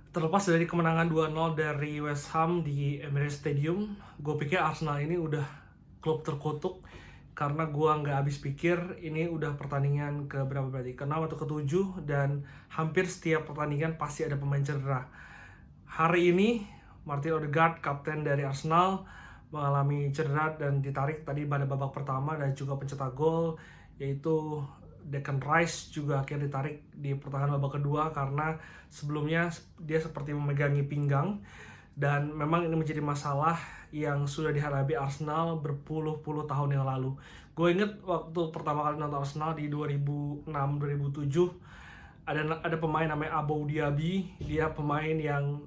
Terlepas dari kemenangan 2-0 dari West Ham di Emirates Stadium, gue pikir Arsenal ini udah klub terkutuk karena gue nggak habis pikir ini udah pertandingan ke berapa berarti? Ke-6 atau ke-7 dan hampir setiap pertandingan pasti ada pemain cedera. Hari ini Martin Odegaard, kapten dari Arsenal, mengalami cedera dan ditarik tadi pada babak pertama dan juga pencetak gol yaitu Declan Rice juga akhirnya ditarik di pertengahan babak kedua karena sebelumnya dia seperti memegangi pinggang dan memang ini menjadi masalah yang sudah dihadapi Arsenal berpuluh-puluh tahun yang lalu. Gue inget waktu pertama kali nonton Arsenal di 2006-2007 ada pemain namanya Abou Diaby. Dia pemain yang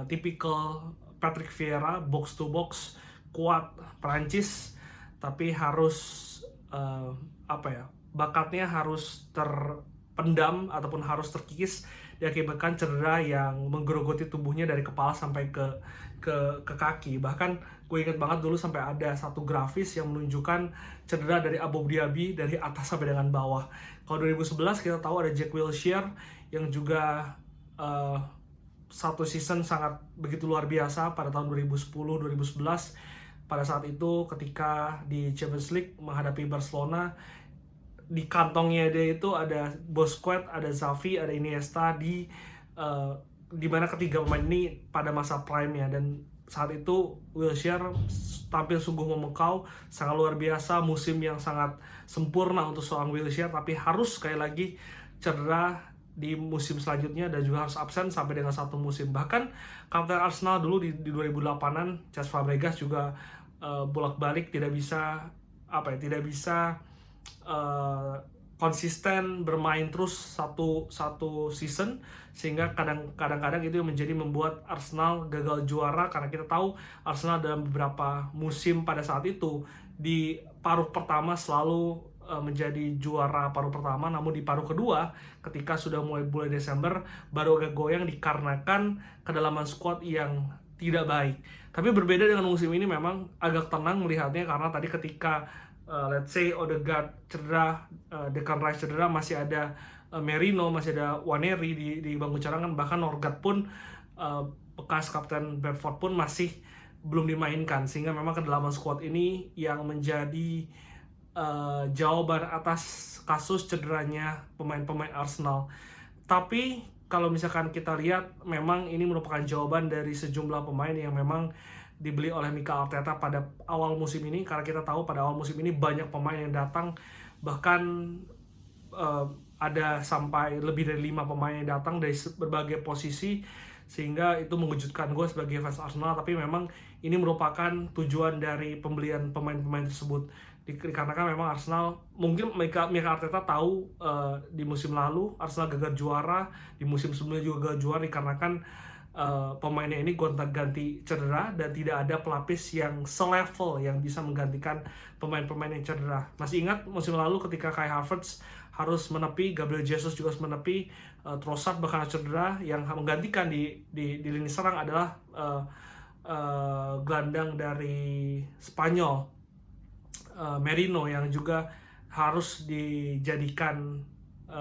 tipikal Patrick Vieira, box to box, kuat, Prancis, tapi harus bakatnya harus terpendam ataupun harus terkikis diakibatkan cedera yang menggerogoti tubuhnya dari kepala sampai ke kaki. Bahkan gue inget banget dulu sampai ada satu grafis yang menunjukkan cedera dari Abou Diaby dari atas sampai dengan bawah. Kalau 2011 kita tahu ada Jack Wilshere yang juga satu season sangat begitu luar biasa pada tahun 2010-2011. Pada saat itu ketika di Champions League menghadapi Barcelona, di kantongnya dia itu ada Busquets, ada Xavi, ada Iniesta di mana ketiga pemain ini pada masa prime-nya, dan saat itu Wilshere tampil sungguh memukau, sangat luar biasa, musim yang sangat sempurna untuk seorang Wilshere, tapi harus sekali lagi cedera di musim selanjutnya dan juga harus absen sampai dengan satu musim. Bahkan kapten Arsenal dulu di 2008-an, Cesc Fabregas juga bolak-balik tidak bisa konsisten bermain terus satu season, sehingga kadang-kadang itu yang menjadi membuat Arsenal gagal juara. Karena kita tahu Arsenal dalam beberapa musim pada saat itu di paruh pertama selalu menjadi juara paruh pertama, namun di paruh kedua ketika sudah mulai bulan Desember baru agak goyang dikarenakan kedalaman squad yang tidak baik. Tapi berbeda dengan musim ini, memang agak tenang melihatnya karena tadi ketika let's say Odegaard cedera, Declan Rice cedera, masih ada Merino, masih ada Waneri di bangku cadangan, bahkan Norgard pun bekas kapten Brentford pun masih belum dimainkan, sehingga memang kedalaman squad ini yang menjadi jawaban atas kasus cederanya pemain-pemain Arsenal. Tapi kalau misalkan kita lihat, memang ini merupakan jawaban dari sejumlah pemain yang memang dibeli oleh Mikel Arteta pada awal musim ini, karena kita tahu pada awal musim ini banyak pemain yang datang, bahkan ada sampai lebih dari 5 pemain yang datang dari berbagai posisi, sehingga itu mengejutkan gue sebagai fans Arsenal. Tapi memang ini merupakan tujuan dari pembelian pemain-pemain tersebut, dikarenakan memang Arsenal, mungkin Mikel Arteta tahu di musim lalu Arsenal gagal juara, di musim sebelumnya juga gagal juara dikarenakan pemainnya ini gonta-ganti cedera dan tidak ada pelapis yang selevel yang bisa menggantikan pemain-pemain yang cedera. Masih ingat musim lalu ketika Kai Havertz harus menepi, Gabriel Jesus juga harus menepi, Trossard bahkan cedera, yang menggantikan di lini serang adalah gelandang dari Spanyol, Merino, yang juga harus dijadikan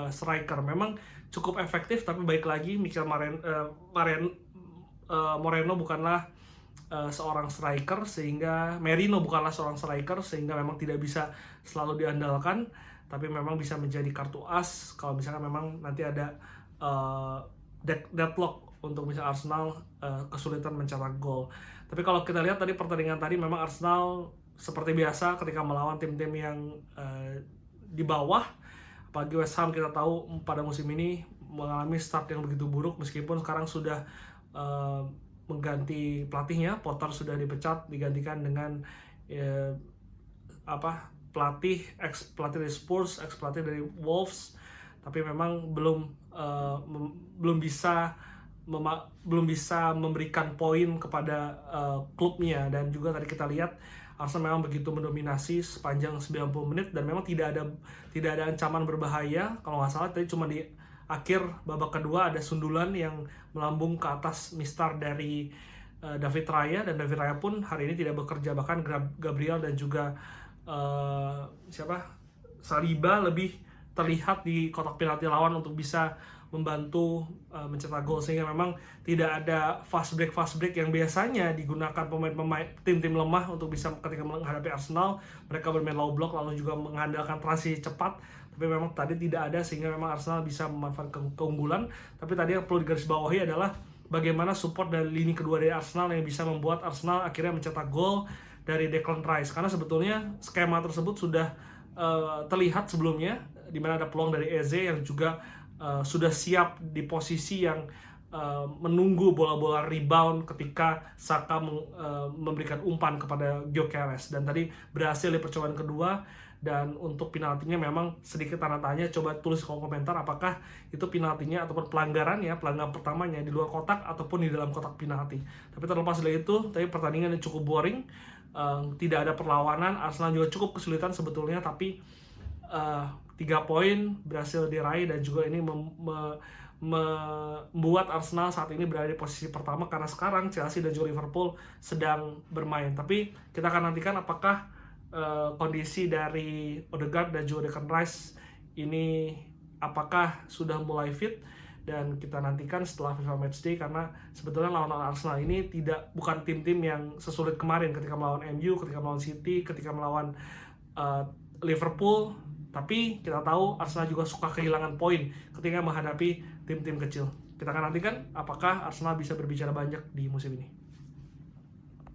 striker. Memang cukup efektif, tapi baik lagi Moreno bukanlah seorang striker, sehingga Merino bukanlah seorang striker, sehingga memang tidak bisa selalu diandalkan, tapi memang bisa menjadi kartu as kalau misalkan memang nanti ada deadlock untuk misalnya Arsenal kesulitan mencetak gol. Tapi kalau kita lihat tadi pertandingan tadi, memang Arsenal seperti biasa ketika melawan tim-tim yang di bawah, apalagi West Ham kita tahu pada musim ini mengalami start yang begitu buruk, meskipun sekarang sudah mengganti pelatihnya, Potter sudah dipecat, digantikan dengan ex pelatih dari Spurs, ex pelatih dari Wolves, tapi memang belum bisa memberikan poin kepada klubnya. Dan juga tadi kita lihat Arsenal memang begitu mendominasi sepanjang 90 menit dan memang tidak ada ancaman berbahaya. Kalau nggak salah tadi cuma di akhir babak kedua ada sundulan yang melambung ke atas mistar dari David Raya, dan David Raya pun hari ini tidak bekerja. Bahkan Gabriel dan juga Saliba lebih terlihat di kotak penalti lawan untuk bisa membantu mencetak gol, sehingga memang tidak ada fast break yang biasanya digunakan pemain-pemain tim-tim lemah untuk bisa ketika menghadapi Arsenal. Mereka bermain low block lalu juga mengandalkan transisi cepat, tapi memang tadi tidak ada, sehingga memang Arsenal bisa memanfaatkan keunggulan. Tapi tadi yang perlu digarisbawahi adalah bagaimana support dari lini kedua dari Arsenal yang bisa membuat Arsenal akhirnya mencetak gol dari Declan Rice, karena sebetulnya skema tersebut sudah terlihat sebelumnya, di mana ada peluang dari Eze yang juga sudah siap di posisi yang menunggu bola-bola rebound ketika Saka memberikan umpan kepada Gyökeres, dan tadi berhasil di percobaan kedua. Dan untuk penaltinya memang sedikit tanda tanya, coba tulis di kolom komentar apakah itu penaltinya ataupun pelanggaran pertamanya di luar kotak ataupun di dalam kotak penalti. Tapi terlepas dari itu, tadi pertandingan yang cukup boring, tidak ada perlawanan. Arsenal juga cukup kesulitan sebetulnya, tapi 3 poin berhasil diraih, dan juga ini membuat Arsenal saat ini berada di posisi pertama, karena sekarang Chelsea dan juga Liverpool sedang bermain. Tapi kita akan nantikan apakah kondisi dari Odegaard dan juga Declan Rice ini apakah sudah mulai fit, dan kita nantikan setelah FIFA Matchday, karena sebetulnya lawan Arsenal ini bukan tim-tim yang sesulit kemarin ketika melawan MU, ketika melawan City, ketika melawan Liverpool. Tapi kita tahu Arsenal juga suka kehilangan poin ketika menghadapi tim-tim kecil. Kita akan nantikan apakah Arsenal bisa berbicara banyak di musim ini.